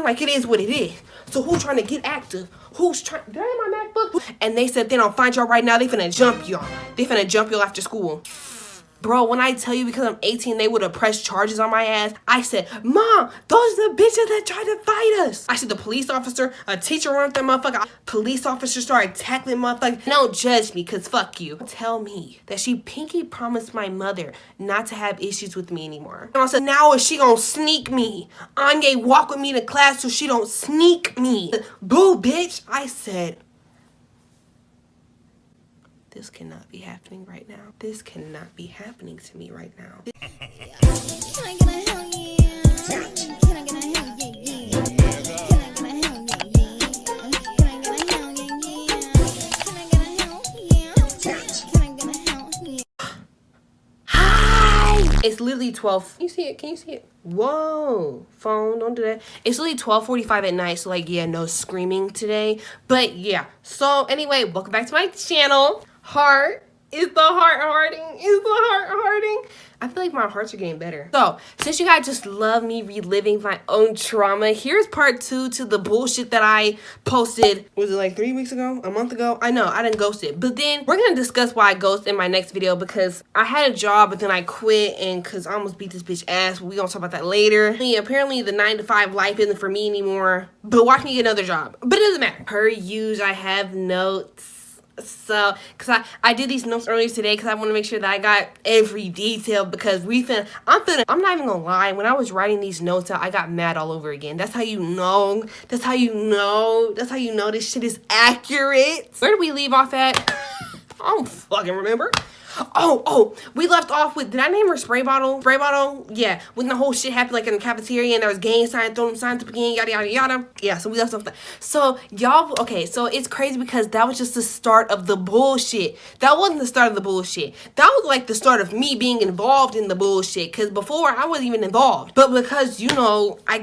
like, it is what it is. So who's trying to get active? Who's trying? Did I have my MacBook? And they said they don't find y'all right now. They finna jump y'all. They finna jump y'all after school. Bro, when I tell you because I'm 18, they would have pressed charges on my ass. I said, Mom, those are the bitches that tried to fight us. I said the police officer, a teacher run that motherfucker. Police officer started tackling motherfuckers. Don't judge me, because fuck you. Tell me that she pinky promised my mother not to have issues with me anymore. And I said, now is she gonna sneak me? Anya, walk with me to class so she don't sneak me. Boo, bitch. I said, this cannot be happening right now. This cannot be happening to me right now. Hi! It's literally 12. Can you see it? Can you see it? Whoa, phone, don't do that. It's literally 12:45 at night, so like, yeah, no screaming today. But yeah, so anyway, welcome back to my channel. Heart. Is the heart hearting? Is the heart hearting? I feel like my hearts are getting better. So, since you guys just love me reliving my own trauma, here's part 2 to the bullshit that I posted. Was it like 3 weeks ago? A month ago? I know, I didn't ghost it. But then, we're gonna discuss why I ghosted in my next video because I had a job, but then I quit and because I almost beat this bitch ass. We gonna talk about that later. Yeah, apparently, the 9-to-5 life isn't for me anymore. But watch me get another job. But it doesn't matter. Per usual, I have notes. So, because I did these notes earlier today because I want to make sure that I got every detail because I'm not even gonna lie, when I was writing these notes out, I got mad all over again. That's how you know this shit is accurate. Where did we leave off at? I don't fucking remember. Oh, we left off with, did I name her Spray Bottle? Spray Bottle? Yeah, when the whole shit happened like in the cafeteria and there was gang signs, throwing signs up again, yada, yada, yada. Yeah, so we left off that. So, y'all, okay, so it's crazy because that was just the start of the bullshit. That wasn't the start of the bullshit. That was like the start of me being involved in the bullshit because before I wasn't even involved. But because, you know, I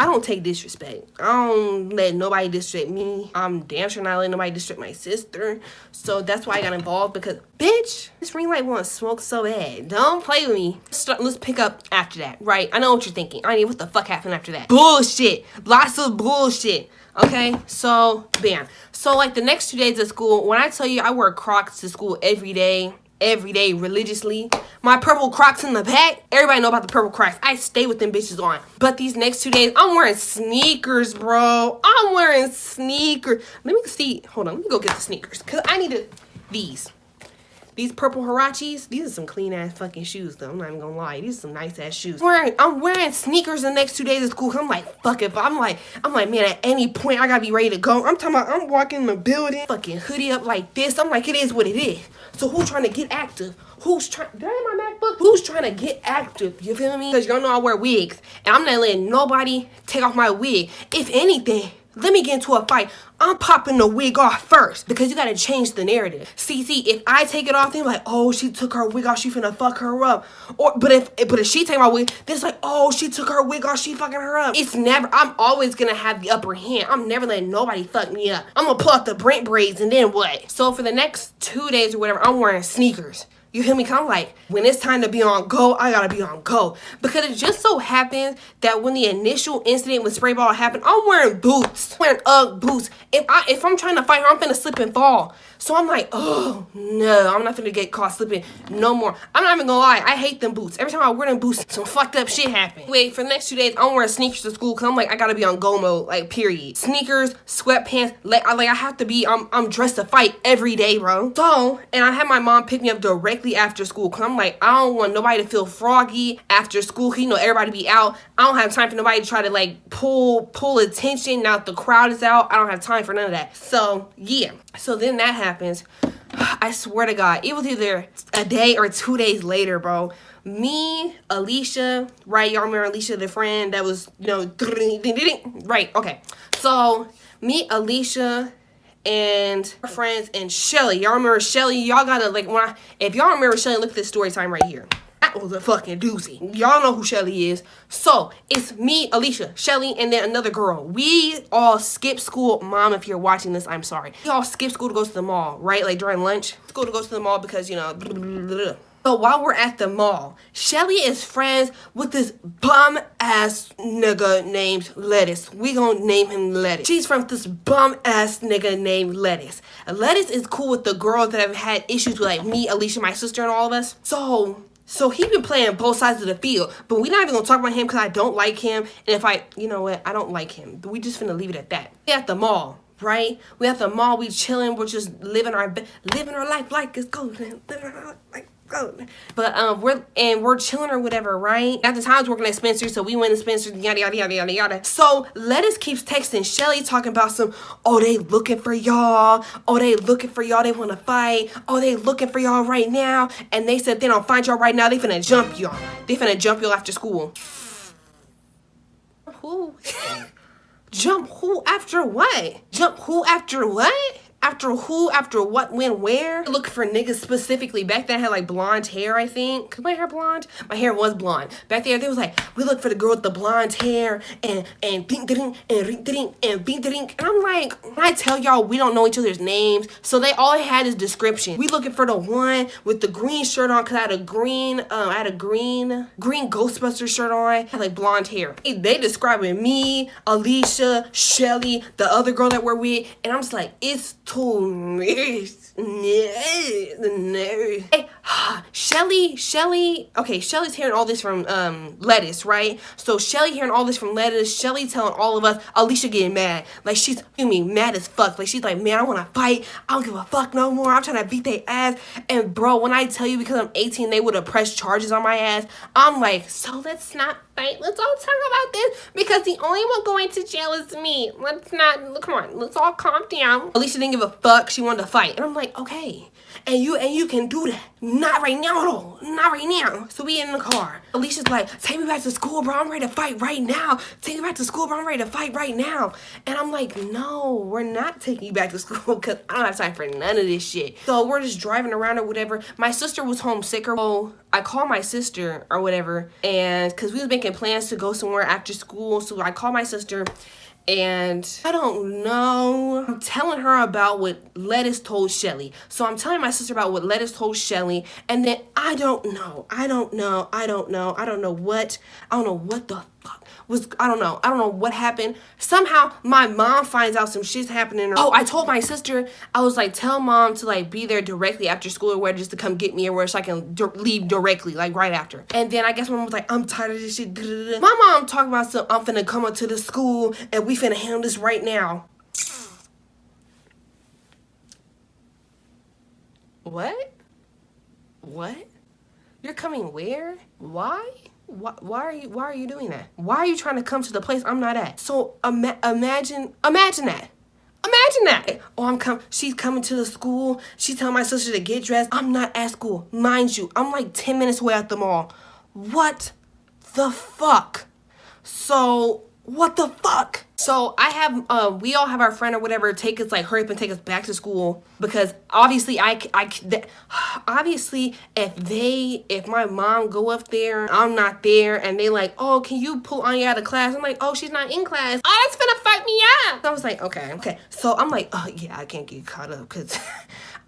don't take disrespect. I don't let nobody disrespect me. I'm damn sure not letting nobody disrespect my sister. So that's why I got involved because, bitch, this ring light wants to smoke so bad. Don't play with me. Let's pick up after that, right? I know what you're thinking. I mean, what the fuck happened after that? Bullshit. Lots of bullshit. Okay, so, bam. So, like, the next 2 days of school, when I tell you I wear Crocs to school every day, religiously. My purple Crocs in the back. Everybody know about the purple Crocs. I stay with them bitches on. But these next 2 days, I'm wearing sneakers, bro. I'm wearing sneakers. Let me see. Hold on. Let me go get the sneakers. Because I need these purple Hirachis. These are some clean ass fucking shoes, though. I'm not even gonna lie. These are some nice ass shoes. I'm wearing sneakers the next 2 days of school. I'm like, fuck it. I'm like, man, at any point, I gotta be ready to go. I'm talking about, I'm walking in the building, fucking hoodie up like this. I'm like, it is what it is. So who's trying to get active? Did I have my MacBook? Who's trying to get active? You feel me? Because y'all know I wear wigs. And I'm not letting nobody take off my wig. If anything, let me get into a fight. I'm popping the wig off first because you gotta change the narrative. See, if I take it off, they're like, oh, she took her wig off, she finna fuck her up. But if she take my wig, then it's like, oh, she took her wig off, she fucking her up. It's never. I'm always gonna have the upper hand. I'm never letting nobody fuck me up. I'm gonna pull out the Brent braids and then what? So for the next 2 days or whatever, I'm wearing sneakers. You hear me? I'm like, when it's time to be on go, I gotta be on go. Because it just so happens that when the initial incident with Spray Bottle happened, I'm wearing boots. I'm wearing UGG boots. If I'm trying to fight her, I'm finna slip and fall. So I'm like, oh, no, I'm not finna get caught slipping no more. I'm not even gonna lie, I hate them boots. Every time I wear them boots, some fucked up shit happens. Wait, for the next 2 days, I'm wearing sneakers to school because I'm like, I gotta be on go mode, like, period. Sneakers, sweatpants, I have to be, I'm dressed to fight every day, bro. So, and I had my mom pick me up directly after school because I'm like, I don't want nobody to feel froggy after school because, you know, everybody be out. I don't have time for nobody to try to, like, pull attention. Now the crowd is out, I don't have time for none of that. So, yeah. So then that happens. I swear to God, it was either a day or 2 days later, bro. Me, Alicia, right? Y'all remember Alicia, the friend that was, you know, right? Okay. So me, Alicia, and her friends, and Shelly. Y'all remember Shelly? Y'all gotta, like, if y'all remember Shelly, look at this story time right here. That was a fucking doozy. Y'all know who Shelly is. So, it's me, Alicia, Shelly, and then another girl. We all skip school. Mom, if you're watching this, I'm sorry. We all skip school to go to the mall, right? Like, during lunch. School to go to the mall because, you know, So while we're at the mall, Shelly is friends with this bum ass nigga named Lettuce. We gonna name him Lettuce. She's from this bum ass nigga named Lettuce. Lettuce is cool with the girls that have had issues with like me, Alicia, my sister, and all of us. So he been playing both sides of the field, but we're not even gonna talk about him because I don't like him. And you know what, I don't like him. We just finna leave it at that. We at the mall, right? We at the mall, we chilling, we're just living our life like it's golden, living our life like golden. But we're chilling or whatever, right? At the time I was working at Spencer, so we went to Spencer, yada yada yada yada yada. So Lettuce keeps texting Shelly talking about they looking for y'all. Oh, they looking for y'all. They want to fight. Oh, they looking for y'all right now. And they said they don't find y'all right now. They finna jump y'all. They finna jump y'all after school. Who? Jump who after what? Jump who after what? After who? After what? When? Where? Looking for niggas specifically. Back then I had like blonde hair, I think. Cause my hair blonde? My hair was blonde. Back there they was like, we look for the girl with the blonde hair and ding ding and ring ding and bing ding. And I'm like, when I tell y'all we don't know each other's names, so they all had is description. We looking for the one with the green shirt on, cause I had a green Ghostbuster shirt on. I had like blonde hair. They describing me, Alicia, Shelly, the other girl that we're with, and I'm just like, it's too Hey, Shelly. Okay, Shelly's hearing all this from Lettuce, right? So Shelly hearing all this from Lettuce. Shelly telling all of us. Alicia getting mad, like she's mad as fuck. Like she's like, man, I want to fight. I don't give a fuck no more. I'm trying to beat their ass. And bro, when I tell you because I'm 18, they would have pressed charges on my ass. I'm like, so let's not fight. Let's all talk about this because the only one going to jail is me. Come on, let's all calm down. Alicia didn't give a fuck. She wanted to fight. And I'm like, okay. And you can do that. Not right now though. Not right now. So we in the car. Alicia's like, take me back to school, bro. I'm ready to fight right now. Take me back to school, bro. I'm ready to fight right now. And I'm like, no, we're not taking you back to school because I don't have time for none of this shit. So we're just driving around or whatever. My sister was homesick or I called my sister or whatever. And because we was making plans to go somewhere after school. So I called my sister. And I don't know. I'm telling her about what Lettuce told Shelly. So I'm telling my sister about what Lettuce told Shelly. And then I don't know what the fuck was. I don't know what happened. Somehow my mom finds out some shit's happening. Oh, I told my sister, I was like, tell mom to like be there directly after school or where just to come get me or where so I can leave directly, like right after. And then I guess my mom was like, I'm tired of this shit. My mom talking about some, I'm finna come up to the school and we finna handle this right now. What? You're coming where? Why? Why are you doing that? Why are you trying to come to the place I'm not at? So imagine that. Oh, she's coming to the school. She's telling my sister to get dressed. I'm not at school. Mind you, I'm like 10 minutes away at the mall. What the fuck? So, what the fuck? So I have, we all have our friend or whatever take us, like hurry up and take us back to school because obviously obviously if my mom go up there, I'm not there and they like, oh, can you pull Anya out of class? I'm like, oh, she's not in class. Oh, that's gonna fuck me up. So I was like, okay. So I'm like, oh yeah, I can't get caught up because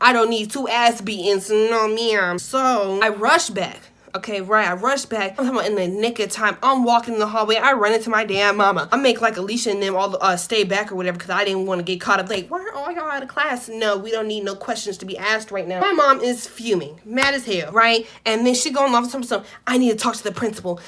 I don't need 2 ass beatings, no ma'am. So I rushed back. Okay, right, I rushed back. I'm talking about in the nick of time. I'm walking in the hallway. I run into my damn mama. I make like Alicia and them all stay back or whatever because I didn't want to get caught up. Like, why are all y'all out of class? No, we don't need no questions to be asked right now. My mom is fuming, mad as hell, right? And then she going off something. I need to talk to the principal.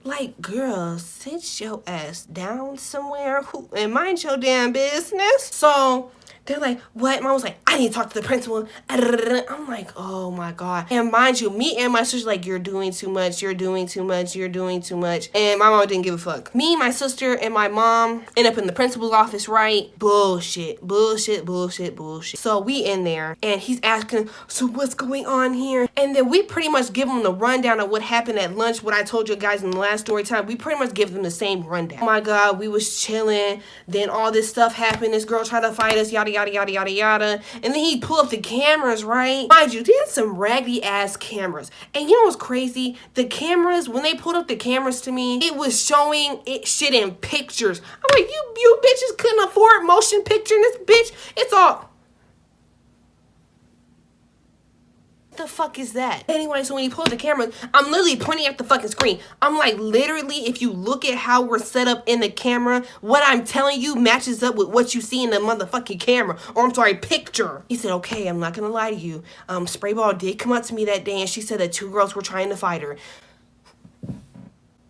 Like, girl, sit your ass down somewhere and mind your damn business. So they're like, what? Mom was like, I need to talk to the principal. I'm like, oh my God. And mind you, me and my sister like, you're doing too much. And my mom didn't give a fuck. Me, my sister, and my mom end up in the principal's office, right? Bullshit. So we in there and he's asking, so what's going on here? And then we pretty much give him the rundown of what happened at lunch, what I told you guys in the last story time. We pretty much give them the same rundown. Oh my God, we was chilling. Then all this stuff happened. This girl tried to fight us, yada, yada. And then he pulled up the cameras, right? Mind you, they had some raggedy ass cameras. And you know what's crazy? The cameras, when they pulled up the cameras to me, it was showing it shit in pictures. I'm like, you bitches couldn't afford motion picture in this bitch. It's all The fuck is that? Anyway, so when you pull up the camera, I'm literally pointing at the fucking screen. I'm like, literally, if you look at how we're set up in the camera, what I'm telling you matches up with what you see in the motherfucking camera. Or I'm sorry, picture. He said, okay, I'm not gonna lie to you. Sprayball did come up to me that day and she said that 2 girls were trying to fight her.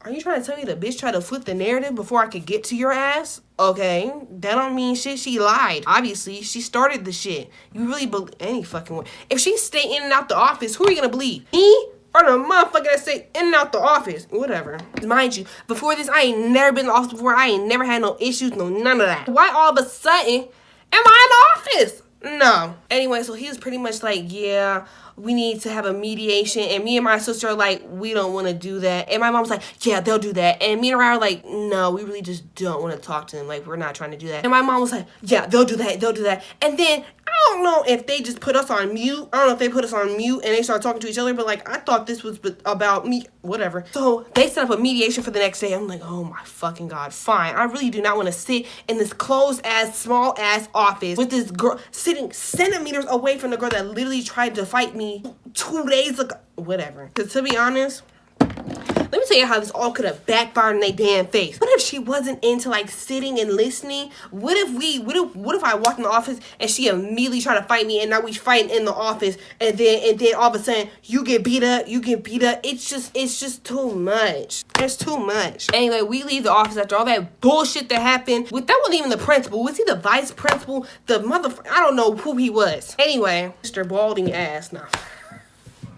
Are you trying to tell me the bitch tried to flip the narrative before I could get to your ass? Okay, that don't mean shit. She lied. Obviously, she started the shit. You really believe any fucking way? If she stay in and out the office, who are you gonna believe? Me? Or the motherfucker that stay in and out the office? Whatever. Mind you, before this, I ain't never been in the office before. I ain't never had no issues, no none of that. Why all of a sudden am I in the office? No. Anyway, so he was pretty much like, yeah, we need to have a mediation. And me and my sister are like, we don't want to do that. And my mom's like, yeah, they'll do that. And me and Ryan are like, no, we really just don't want to talk to them. Like, we're not trying to do that. And my mom was like, yeah, they'll do that. They'll do that. And then I don't know if they just put us on mute. I don't know if they put us on mute and they started talking to each other. But like, I thought this was about me. Whatever. So they set up a mediation for the next day. I'm like, oh my fucking God, fine. I really do not want to sit in this closed ass, small ass office with this girl sitting centimeters away from the girl that literally tried to fight me 2 days ago. Whatever. Because to be honest, let me tell you how this all could have backfired in their damn face. What if she wasn't into like sitting and listening? What if I walked in the office and she immediately tried to fight me and now we fighting in the office and then all of a sudden you get beat up. It's just too much. It's too much. Anyway, we leave the office after all that bullshit that happened. That wasn't even the principal. Was he the vice principal? The motherfucker, I don't know who he was. Anyway, Mr. Balding ass now.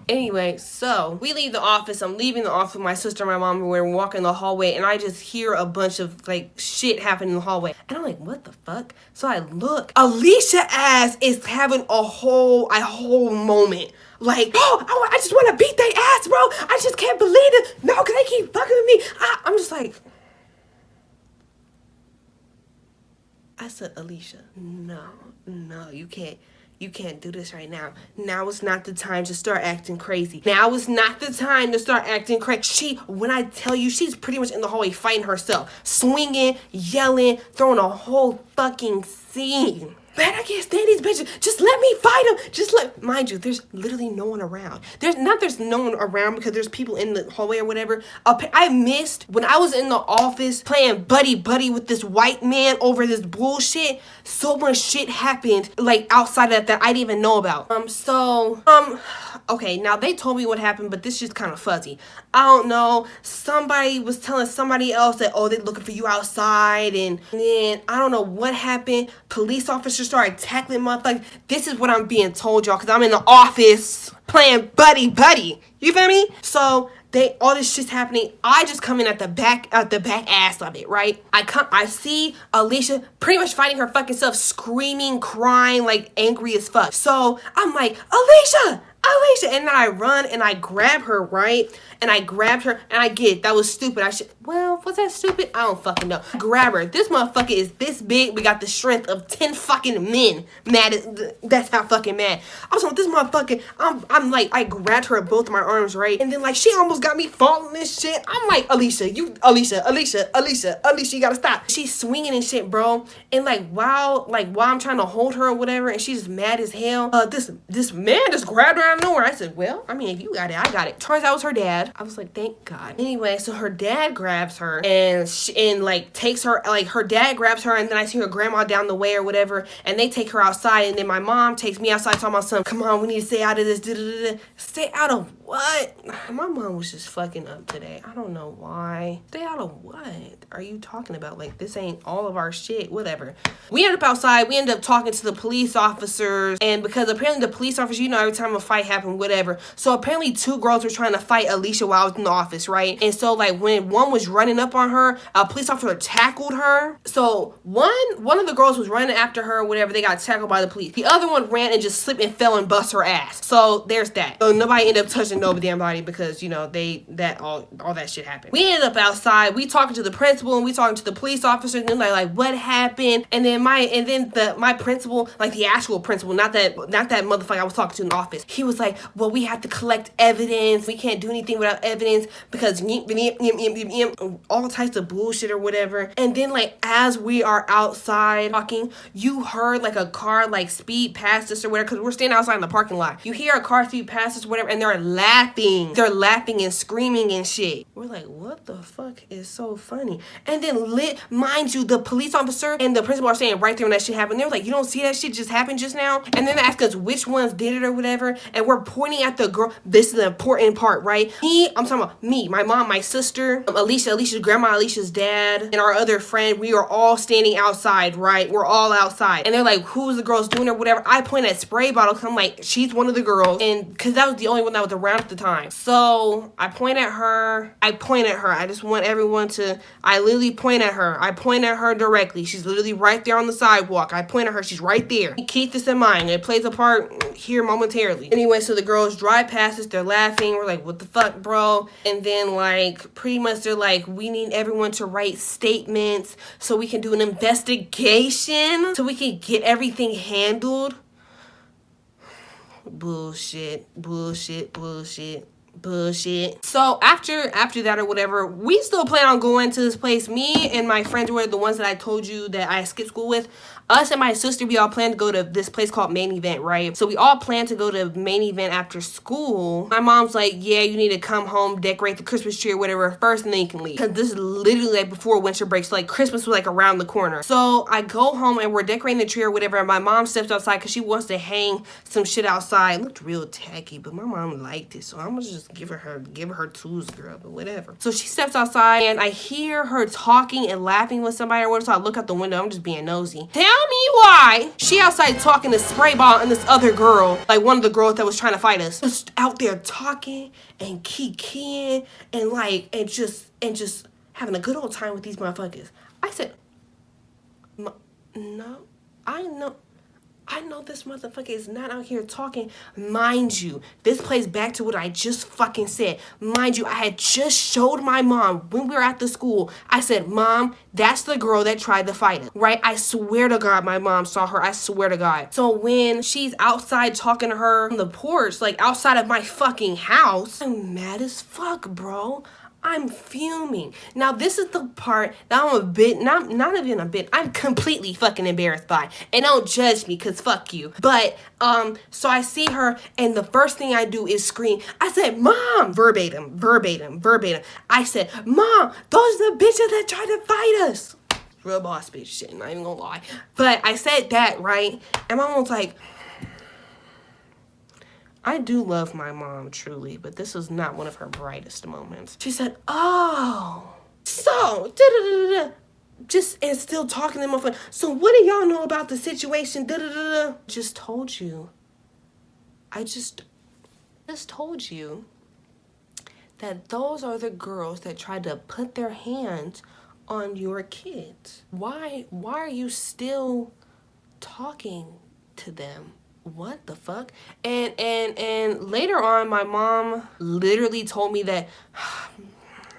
Anyway, so we leave the office. I'm leaving the office with my sister and my mom, and we're walking the hallway, and I just hear a bunch of like shit happening in the hallway. And I'm like, what the fuck? So I look. Alicia ass is having a whole moment. Like, oh, I just want to beat their ass, bro. I just can't believe it. No, because they keep fucking with me. I'm just like, I said, Alicia, no, you can't. You can't do this right now. Now is not the time to start acting crazy. Now is not the time to start acting crazy. When I tell you, she's pretty much in the hallway fighting herself. Swinging, yelling, throwing a whole fucking scene. Man, I can't stand these bitches. Just let me fight them. Mind you, there's literally no one around. There's no one around because there's people in the hallway or whatever. I missed when I was in the office playing buddy with this white man over this bullshit. So much shit happened like outside of that I didn't even know about. Okay, now they told me what happened, but this shit's kind of fuzzy. I don't know. Somebody was telling somebody else that, oh, they're looking for you outside, and then I don't know what happened. Police officers started tackling motherfuckers. This is what I'm being told, y'all, because I'm in the office playing buddy. You feel me? So all this shit's happening. I just come in at the back ass of it, right? I see Alicia pretty much fighting her fucking self, screaming, crying, like angry as fuck. So I'm like, Alicia! And then I run and I grab her, right? And I grabbed her and I get it. That was stupid. Was that stupid? I don't fucking know. Grab her. This motherfucker is this big. We got the strength of 10 fucking men. That's how fucking mad. I was like, this motherfucker, I'm like, I grabbed her with both of my arms, right? And then like, she almost got me falling this shit. I'm like, Alicia, you gotta stop. She's swinging and shit, bro. And like, while I'm trying to hold her or whatever, and she's mad as hell, this man just grabbed her out of nowhere. I said, well, I mean, if you got it, I got it. Turns out it was her dad. I was like, thank God. Anyway, so her dad grabs her and takes her, like her dad grabs her, and then I see her grandma down the way or whatever, and they take her outside, and then my mom takes me outside talking about something. Come on, we need to stay out of this. Stay out of what? My mom was just fucking up today. I don't know why. Stay out of what are you talking about? Like, this ain't all of our shit. Whatever. We end up outside. We end up talking to the police officers, and because apparently the police officers, every time a fight happened, whatever. So apparently 2 girls were trying to fight Alicia while I was in the office, right? And so like when one was running up on her, a police officer tackled her. So one of the girls was running after her, whatever. They got tackled by the police. The other one ran and just slipped and fell and bust her ass. So there's that. So nobody ended up touching no damn body because all that shit happened. We ended up outside. We talking to the principal and we talking to the police officers, and they're like what happened? And then my principal, like the actual principal, not that motherfucker I was talking to in the office. He was was like, well, we have to collect evidence. We can't do anything without evidence because all types of bullshit or whatever. And then like as we are outside talking, you heard like a car like speed past us or whatever, because we're standing outside in the parking lot. You hear a car speed past us or whatever, and they're laughing. They're laughing and screaming and shit. We're like, what the fuck is so funny? And then mind you, the police officer and the principal are saying right there when that shit happened, they were like, you don't see that shit just happened just now? And then they ask us which ones did it or whatever, and we're pointing at the girl. This is the important part, right? I'm talking about me, my mom, my sister, Alicia's grandma, Alicia's dad, and our other friend. We are all standing outside, right? We're all outside. And they're like, who's the girls doing or whatever? I point at spray bottle because I'm like, she's one of the girls. And because that was the only one that was around at the time. So I point at her. I just want everyone to, I literally point at her. I point at her directly. She's literally right there on the sidewalk. I point at her. She's right there. Keep this in mind. It plays a part here momentarily. Anyway, so the girls drive past us. They're laughing. We're like, what the fuck, bro? And then like pretty much they're like, we need everyone to write statements so we can do an investigation, so we can get everything handled. Bullshit. So after that or whatever, we still plan on going to this place. Me and my friends were the ones that I told you that I skipped school with. Us and my sister, we all plan to go to this place called Main Event, right? So we all plan to go to Main Event after school. My mom's like, yeah, you need to come home, decorate the Christmas tree or whatever first, and then you can leave. Because this is literally like before winter break, so like Christmas was like around the corner. So I go home and we're decorating the tree or whatever, and my mom steps outside because she wants to hang some shit outside. It looked real tacky, but my mom liked it, so I'm gonna just give her tools, girl, but whatever. So she steps outside and I hear her talking and laughing with somebody or whatever, so I look out the window. I'm just being nosy. Tell me why she outside talking to spray ball and this other girl, like one of the girls that was trying to fight us, just out there talking and kikiing and like and just having a good old time with these motherfuckers. I said, no, I know this motherfucker is not out here talking. Mind you, this plays back to what I just fucking said. Mind you, I had just showed my mom when we were at the school. I said, Mom, that's the girl that tried to fight us, right? I swear to God, my mom saw her. I swear to God. So when she's outside talking to her on the porch, like outside of my fucking house, I'm mad as fuck, bro. I'm fuming. Now, this is the part that I'm a bit, not even a bit, I'm completely fucking embarrassed by. And don't judge me, because fuck you. But, so I see her, and the first thing I do is scream. I said, Mom! Verbatim. I said, Mom, those are the bitches that tried to fight us. Real boss bitch shit, not even gonna lie. But I said that, right? And my mom was like, I do love my mom, truly, but this was not one of her brightest moments. She said, oh, so, just, and still talking to my phone. So what do y'all know about the situation? Just told you. I just told you that those are the girls that tried to put their hands on your kids. Why are you still talking to them? What the fuck? And later on, my mom literally told me that,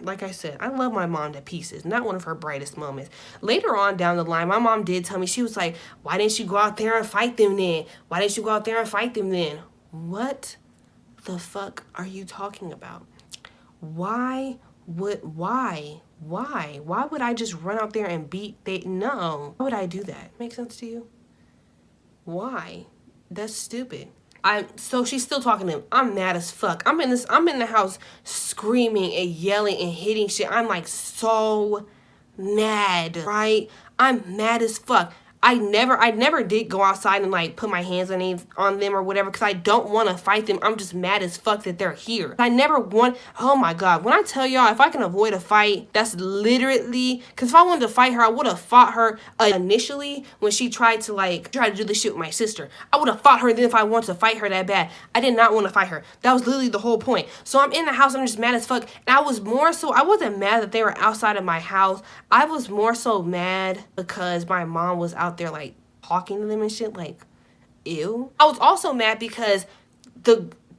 like I said, I love my mom to pieces. Not one of her brightest moments. Later on down the line, my mom did tell me, she was like, why didn't you go out there and fight them then? Why didn't you go out there and fight them then? What the fuck are you talking about? Why would I just run out there and beat they? No. Why would I do that? Make sense to you? Why? That's stupid. So she's still talking to him. I'm mad as fuck. I'm in the house screaming and yelling and hitting shit. I'm like so mad, right? I'm mad as fuck. I never did go outside and like put my hands on them or whatever, because I don't want to fight them. I'm just mad as fuck that they're here. I never want, oh my God, when I tell y'all, if I can avoid a fight, that's literally, because if I wanted to fight her, I would have fought her initially when she tried to do this shit with my sister. I would have fought her then if I wanted to fight her that bad. I did not want to fight her. That was literally the whole point. So I'm in the house, I'm just mad as fuck. And I wasn't mad that they were outside of my house. I was more so mad because my mom was out there like talking to them and shit, like, ew. I was also mad because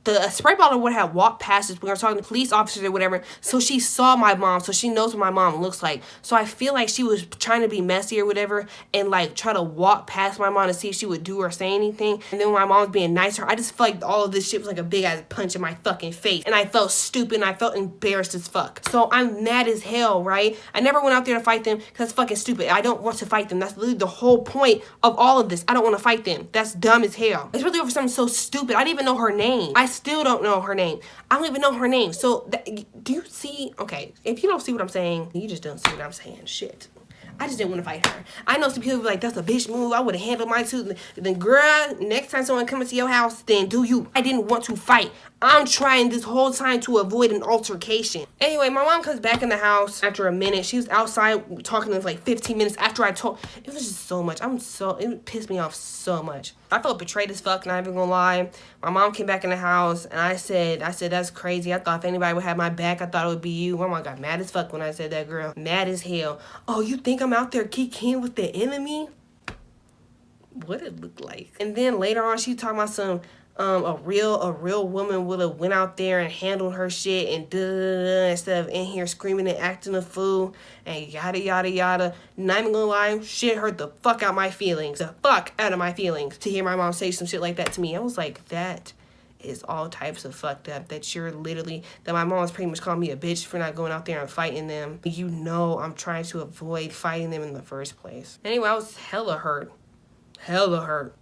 the spray bottle would have walked past us. We were talking to police officers or whatever. So she saw my mom. So she knows what my mom looks like. So I feel like she was trying to be messy or whatever and like try to walk past my mom to see if she would do or say anything. And then when my mom was being nice to her, I just felt like all of this shit was like a big ass punch in my fucking face. And I felt stupid and I felt embarrassed as fuck. So I'm mad as hell, right? I never went out there to fight them because that's fucking stupid. I don't want to fight them. That's literally the whole point of all of this. I don't want to fight them. That's dumb as hell. It's really over something so stupid. I didn't even know her name. I still don't know her name. I don't even know her name. So do you see? Okay, if you don't see what I'm saying, you just don't see what I'm saying. Shit. I just didn't want to fight her. I know some people be like, that's a bitch move. I would have handled mine too. Then girl, next time someone comes to your house, then do you. I didn't want to fight. I'm trying this whole time to avoid an altercation. Anyway, my mom comes back in the house after a minute. She was outside talking to us like 15 minutes after I told. It was just so much. It pissed me off so much. I felt betrayed as fuck, not even gonna lie. My mom came back in the house and I said, that's crazy. I thought if anybody would have my back, I thought it would be you. My mom got mad as fuck when I said that, girl. Mad as hell. Oh, you think I'm out there kicking with the enemy? What it looked like. And then later on, she talking about some a real woman would have went out there and handled her shit and instead of in here screaming and acting a fool and yada yada yada. Not even gonna lie, shit hurt the fuck out my feelings. The fuck out of my feelings to hear my mom say some shit like that to me. I was like, that is all types of fucked up. That my mom was pretty much calling me a bitch for not going out there and fighting them. You know I'm trying to avoid fighting them in the first place. Anyway, I was hella hurt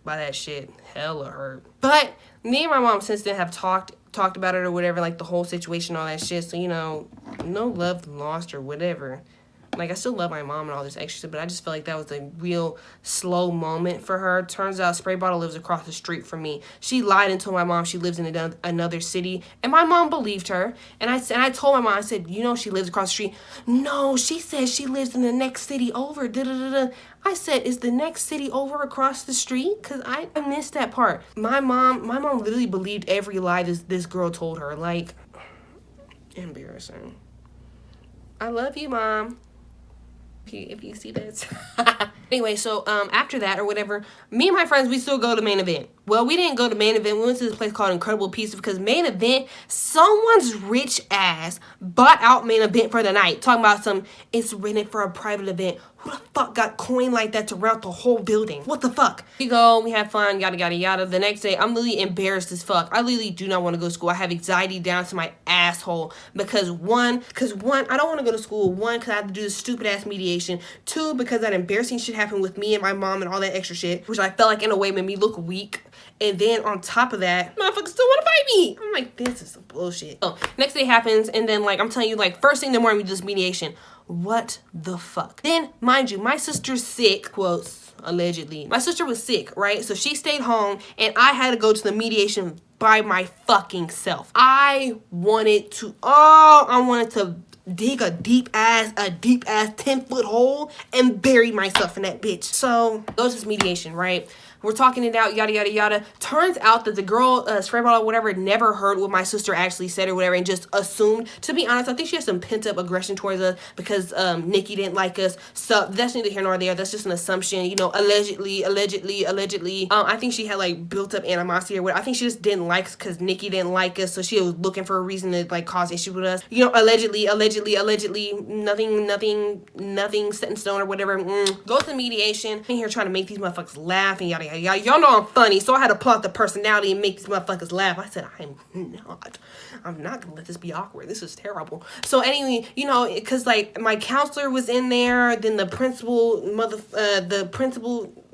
by that shit. Hella hurt. But me and my mom since then have talked about it or whatever, like the whole situation, all that shit. So, you know, no love lost or whatever. Like, I still love my mom and all this extra stuff, but I just felt like that was a real slow moment for her. Turns out Spray Bottle lives across the street from me. She lied and told my mom she lives in another city, and my mom believed her. And I told my mom, I said, you know she lives across the street. No, she says she lives in the next city over. I said, is the next city over across the street? Because I missed that part. My mom literally believed every lie this girl told her. Like, embarrassing. I love you, Mom. If you see this. Anyway, so after that or whatever, me and my friends, we still go to Main Event. Well, we didn't go to Main Event. We went to this place called Incredible Pizza because Main Event, someone's rich ass bought out Main Event for the night. Talking about it's rented for a private event. Who the fuck got coin like that to rent the whole building? What the fuck? We go, we have fun, yada, yada, yada. The next day, I'm literally embarrassed as fuck. I literally do not want to go to school. I have anxiety down to my asshole because one, I don't want to go to school. One, because I have to do this stupid ass mediation. Two, because that embarrassing shit happened with me and my mom and all that extra shit, which I felt like in a way made me look weak. And then on top of that, motherfuckers still want to fight me. I'm like, this is some bullshit. Oh, next day happens, and then like I'm telling you, like first thing in the morning we do this mediation. What the fuck? Then, mind you, my sister's sick, quotes, allegedly. My sister was sick, right? So she stayed home, and I had to go to the mediation by my fucking self. I wanted to dig a deep ass 10-foot hole and bury myself in that bitch. So, go to this mediation, right? We're talking it out, yada, yada, yada. Turns out that the girl, Spray Bottle, whatever, never heard what my sister actually said or whatever and just assumed. To be honest, I think she has some pent-up aggression towards us because Nikki didn't like us. So that's neither here nor there. That's just an assumption, you know, allegedly. I think she had, like, built-up animosity or whatever. I think she just didn't like us because Nikki didn't like us, so she was looking for a reason to, like, cause issues with us. You know, allegedly, nothing set in stone or whatever. Go to the mediation. I'm here trying to make these motherfuckers laugh and yada, yada. Y'all know I'm funny, so I had to plot the personality and make these motherfuckers laugh. I said, I'm not gonna let this be awkward. This is terrible. So anyway, you know, because like my counselor was in there, then the principal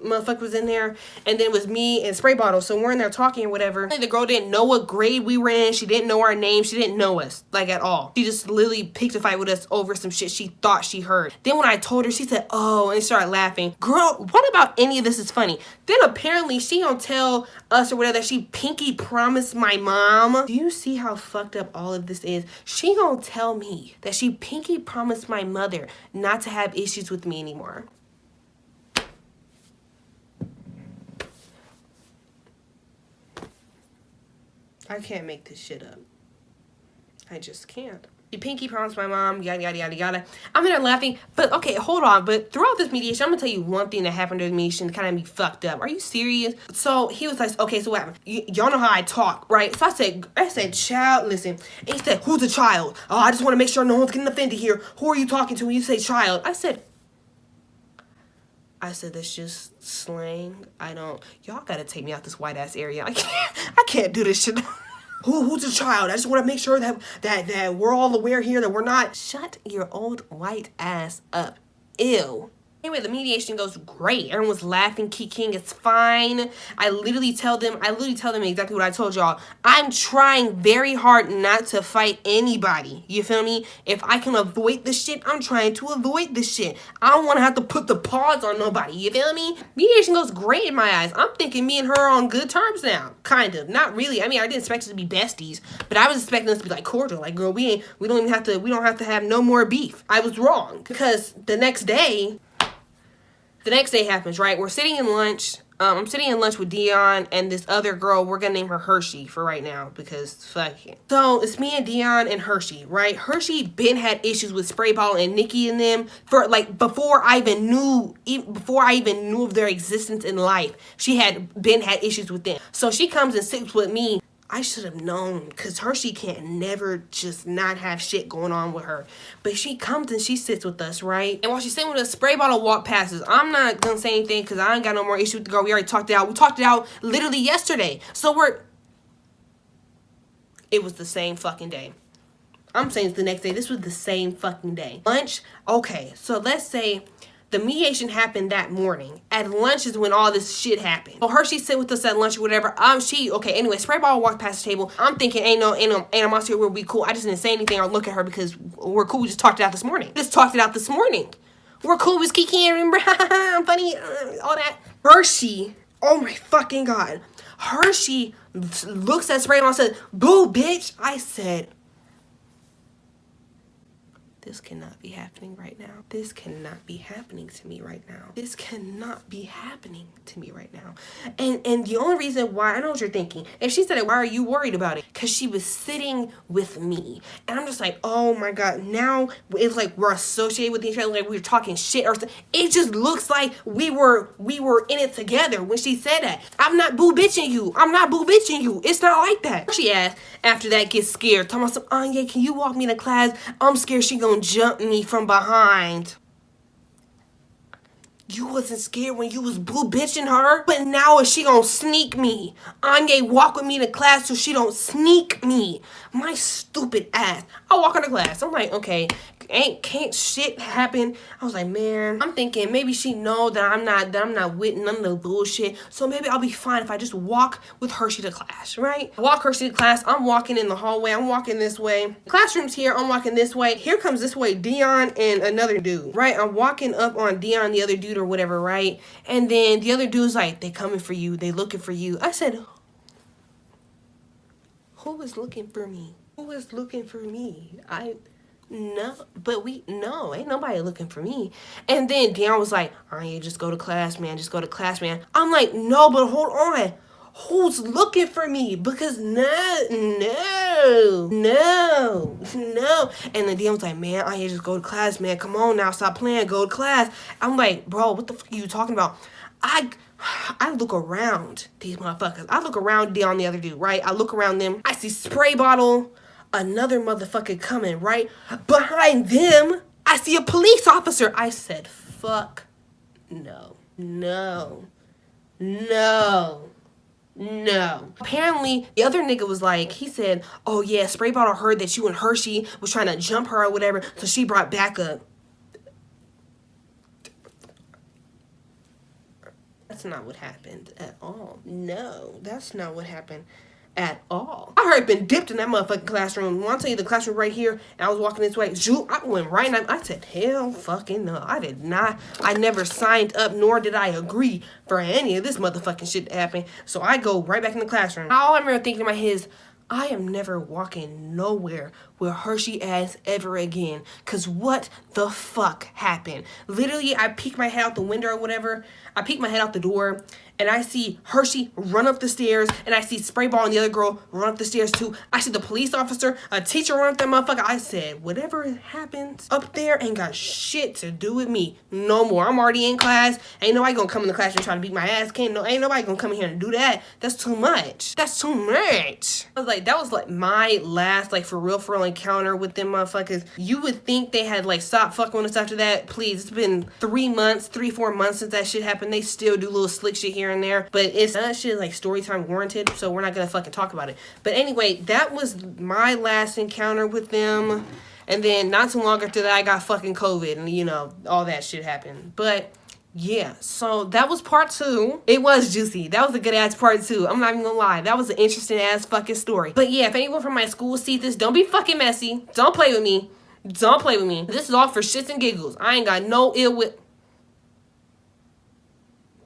motherfucker was in there, and then it was me and Spray Bottle. So we're in there talking or whatever. The girl didn't know what grade we were in. She didn't know our name. She didn't know us, like, at all. She just literally picked a fight with us over some shit she thought she heard. Then when I told her, she said, oh, and started laughing. Girl, what about any of this is funny? Then apparently she gonna tell us or whatever that she pinky promised my mom. Do you see how fucked up all of this is? She gonna tell me that she pinky promised my mother not to have issues with me anymore. I can't make this shit up. I just can't. You pinky promised my mom, yada, yada, yada, yada. I'm there laughing, but okay, hold on. But throughout this mediation, I'm gonna tell you one thing that happened during the mediation that kind of me fucked up. Are you serious? So he was like, okay, so what happened? Y'all know how I talk, right? So I said, child, listen. And he said, who's a child? Oh, I just want to make sure no one's getting offended here. Who are you talking to when you say child? I said, that's just slang. Y'all gotta take me out this white ass area. I can't do this shit. Who's a child? I just want to make sure that we're all aware here that we're not. Shut your old white ass up. Ew. Anyway, the mediation goes great. Everyone's laughing, kicking. It's fine. I literally tell them exactly what I told y'all. I'm trying very hard not to fight anybody. You feel me? If I can avoid this shit, I'm trying to avoid this shit. I don't want to have to put the pause on nobody. You feel me? Mediation goes great in my eyes. I'm thinking me and her are on good terms now. Kind of. Not really. I mean, I didn't expect us to be besties, but I was expecting us to be like cordial. Like, girl, we don't have to have no more beef. I was wrong because the next day happens, right? We're sitting in lunch. I'm sitting in lunch with Dion and this other girl. We're gonna name her Hershey for right now because fuck it. So it's me and Dion and Hershey, right? Hershey been had issues with Spray Ball and Nikki and them for like before I even knew of their existence in life. She had issues with them. So she comes and sits with me. I should have known because Hershey can't never just not have shit going on with her. But she comes and she sits with us, right? And while she's sitting with us, Spray Bottle walk passes. I'm not going to say anything because I ain't got no more issue with the girl. We already talked it out. We talked it out literally yesterday. So it was the same fucking day. I'm saying it's the next day. This was the same fucking day. Lunch, okay. So let's say the mediation happened that morning. At lunch is when all this shit happened. So Hershey sit with us at lunch or whatever. Anyway, Spray Ball walked past the table. I'm thinking ain't no animosity, we'll be cool. I just didn't say anything or look at her because we're cool. We just talked it out this morning. We're cool. We was kikiing, remember? I'm funny, all that. Hershey, oh my fucking God. Hershey looks at Spray Ball and says, boo, bitch. I said, this cannot be happening right now. This cannot be happening to me right now. This cannot be happening to me right now. And the only reason why, I know what you're thinking. If she said it, why are you worried about it? Because she was sitting with me. And I'm just like, oh my God. Now it's like we're associated with each other. Like we were talking shit or something. It just looks like we were in it together when she said that. I'm not boo bitching you. It's not like that. She asked after that, gets scared. Talking about some, Anya, can you walk me to class? I'm scared she gonna jump me from behind. You wasn't scared when you was boo bitching her, but now is she gonna sneak me? Anya, walk with me to class so she don't sneak me. My stupid ass. I walk her to class. I'm like, okay, can't shit happen. I was like, man, I'm thinking maybe she know that I'm not with none of the bullshit. So maybe I'll be fine if I just walk with Hershey to class, right? I walk Hershey to class. I'm walking in the hallway. I'm walking this way. Classroom's here. I'm walking this way. Here comes this way Dion and another dude, right? I'm walking up on Dion, the other dude or whatever, right? And then the other dude's like, they coming for you. They looking for you. I said, who is looking for me? Who is looking for me? No, ain't nobody looking for me. And then Dion was like, Anya, just go to class, man. Just go to class, man. I'm like, no, but hold on. Who's looking for me? Because no. And then Dion was like, man, Anya, just go to class, man. Come on now, stop playing, go to class. I'm like, bro, what the fuck are you talking about? I look around these motherfuckers. I look around Dion, the other dude, right? I look around them. I see Spray Bottle, another motherfucker coming, right? Behind them, I see a police officer. I said, fuck no. Apparently, the other nigga was like, he said, oh yeah, Spray Bottle heard that you and Hershey was trying to jump her or whatever, so she brought backup. That's not what happened at all. No, that's not what happened at all. I heard been dipped in that motherfucking classroom. When I tell you the classroom right here, and I was walking this way, I went right and I said, hell fucking no. I did not. I never signed up, nor did I agree for any of this motherfucking shit to happen. So I go right back in the classroom. All I remember thinking in my head is, I am never walking nowhere with Hershey ass ever again. Cause what the fuck happened? Literally, I peeked my head out the window or whatever. I peeked my head out the door and I see Hershey run up the stairs, and I see Spray Ball and the other girl run up the stairs too. I see the police officer, a teacher run up that motherfucker. I said, whatever happens up there ain't got shit to do with me no more. I'm already in class. Ain't nobody gonna come in the class and try to beat my ass. Ain't nobody gonna come in here and do that. That's too much. That's too much. I was like, that was like my last, like, for real encounter with them motherfuckers. You would think they had like stopped fucking with us after that. Please, it's been 3-4 months since that shit happened. They still do little slick shit here and there, but it's that shit like story time warranted, so we're not gonna fucking talk about it. But anyway, that was my last encounter with them. And then not too long after that, I got fucking COVID, and you know, all that shit happened. But yeah, so that was part 2. It was juicy. That was a good ass part 2. I'm not even gonna lie. That was an interesting ass fucking story. But yeah, if anyone from my school sees this, don't be fucking messy. Don't play with me. Don't play with me. This is all for shits and giggles. I ain't got no ill will.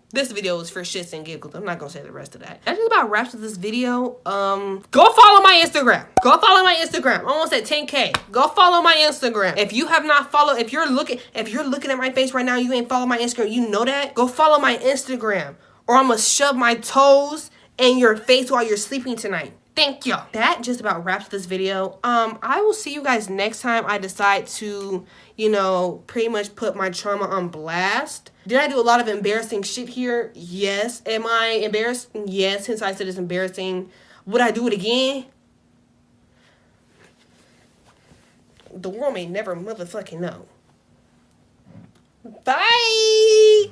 This video is for shits and giggles. I'm not gonna say the rest of that. That just about wraps up this video. Go follow my Instagram. Go follow my Instagram. Almost at 10K. Go follow my Instagram. If you have not followed, if you're looking at my face right now, you ain't follow my Instagram, you know that? Go follow my Instagram, or I'm gonna shove my toes in your face while you're sleeping tonight. Thank you. That just about wraps this video. I will see you guys next time I decide to, you know, pretty much put my trauma on blast. Did I do a lot of embarrassing shit here? Yes. Am I embarrassed? Yes, since I said it's embarrassing. Would I do it again? The world may never motherfucking know. Bye!